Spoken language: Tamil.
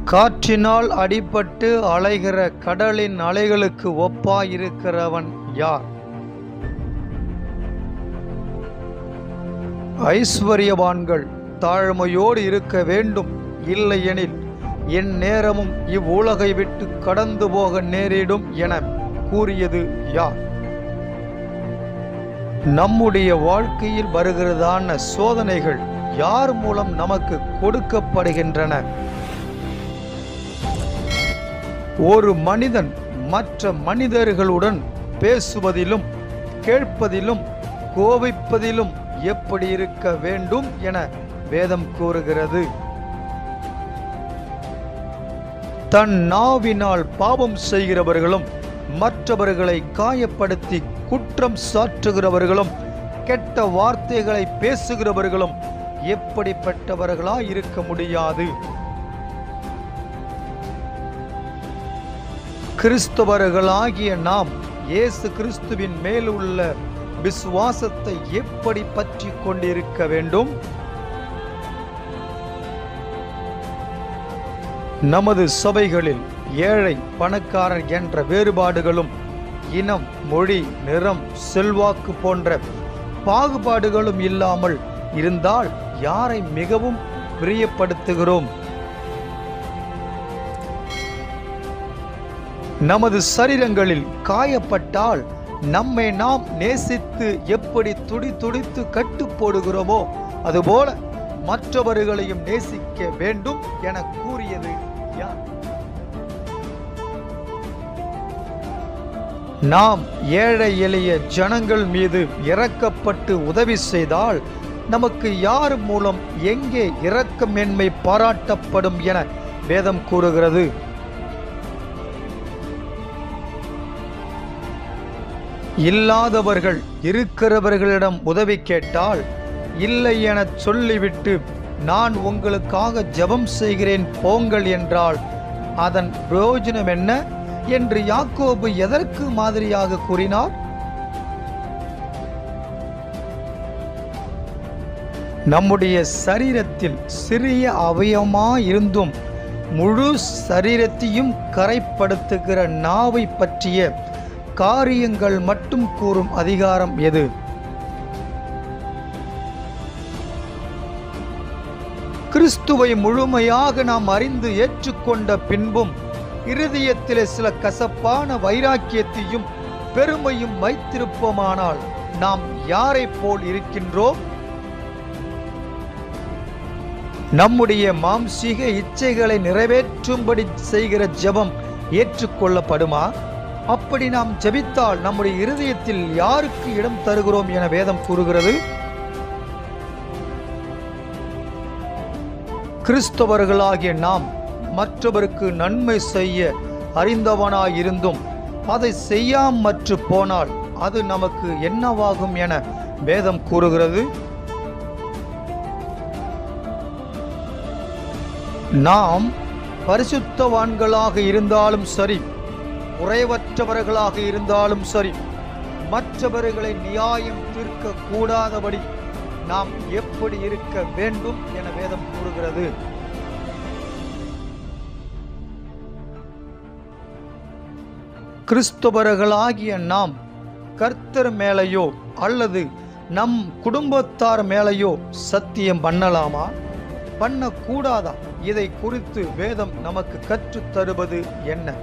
காற்றினால் அடிபட்டு அலைகிற கடலின் அலைகளுக்கு ஒப்பாயிருக்கிறவன் யார்? ஐஸ்வர்யவான்கள் தாழ்மையோடு இருக்க வேண்டும், இல்லையெனில் என் நேரமும் இவ்வுலகை விட்டு கடந்து போக நேரிடும் என கூறியது யார்? நம்முடைய வாழ்க்கையில் வருகிறதான சோதனைகள் யார் மூலம் நமக்கு கொடுக்கப்படுகின்றன? ஒரு மனிதன் மற்ற மனிதர்களுடன் பேசுவதிலும் கேட்பதிலும் கோபிப்பதிலும் எப்படி இருக்க வேண்டும் என வேதம் கூறுகிறது. தன் நாவினால் பாவம் செய்கிறவர்களும் மற்றவர்களை காயப்படுத்தி குற்றம் சாற்றுகிறவர்களும் கெட்ட வார்த்தைகளை பேசுகிறவர்களும் எப்படிப்பட்டவர்களாய் இருக்க முடியாது. கிறிஸ்தவர்களாகிய நாம் இயேசு கிறிஸ்துவின் மேலுள்ள விசுவாசத்தை எப்படி பற்றி கொண்டிருக்க வேண்டும்? நமது சபைகளில் ஏழை பணக்காரர் என்ற வேறுபாடுகளும் இனம், மொழி, நிறம், செல்வாக்கு போன்ற பாகுபாடுகளும் இல்லாமல் இருந்தால் யாரை மிகவும் பிரியப்படுத்துகிறோம்? நமது சரீரங்களில் காயப்பட்டால் நம்மை நாம் நேசித்து எப்படி துடித்து கட்டு போடுகிறோமோ அதுபோல மற்றவர்களையும் நேசிக்க வேண்டும் என கூறியது யார்? நாம் ஏழை எளிய ஜனங்கள் மீது இரக்கப்பட்டு உதவி செய்தால் நமக்கு யார் மூலம் எங்கே இரக்கமேன்மை பாராட்டப்படும் என வேதம் கூறுகிறது. இல்லாதவர்கள் இருக்கிறவர்களிடம் உதவி கேட்டால் இல்லை என சொல்லிவிட்டு நான் உங்களுக்காக ஜெபம் செய்கிறேன் போங்கள் என்றால் அதன் பிரயோஜனம் என்ன என்று யாக்கோபு எதற்கு மாதிரியாக கூறினார்? நம்முடைய சரீரத்தில் சிறிய அவயவமாயிருந்தும் முழு சரீரத்தையும் கரைப்படுத்துகிற நாவை பற்றிய காரியங்கள் மட்டும் கூறும் அதிகாரம் எது? கிறிஸ்துவை முழுமையாக நாம் அறிந்து ஏற்றுக்கொண்ட பின்பும் இருதயத்திலே சில கசப்பான வைராக்கியத்தையும் பெருமையும் வைத்திருப்போமானால் நாம் யாரை போல் இருக்கின்றோம்? நம்முடைய மாம்சீக இச்சைகளை நிறைவேற்றும்படி செய்கிற ஜெபம் ஏற்றுக்கொள்ளப்படுமா? அப்படி நாம் ஜெபித்தால் நம்முடைய இருதயத்தில் யாருக்கு இடம் தருகிறோம் என வேதம் கூறுகிறது. கிறிஸ்தவர்களாகிய நாம் மற்றவருக்கு நன்மை செய்ய அறிந்தவனாயிருந்தும் அதை செய்யாமற்று போனால் அது நமக்கு என்னவாகும் என வேதம் கூறுகிறது. நாம் பரிசுத்தவான்களாக இருந்தாலும் சரி, குறைவற்றவர்களாக இருந்தாலும் சரி, மற்றவர்களை நியாயம் தீர்க்க கூடாதபடி நாம் எப்படி இருக்க வேண்டும் என வேதம் கூறுகிறது. கிறிஸ்தவர்களாகிய நாம் கர்த்தர் மேலேயோ அல்லது நம் குடும்பத்தார் மேலேயோ சத்தியம் பண்ணலாமா? பண்ணக்கூடாதா? இதை குறித்து வேதம் நமக்கு கற்றுத் தருவது என்ன?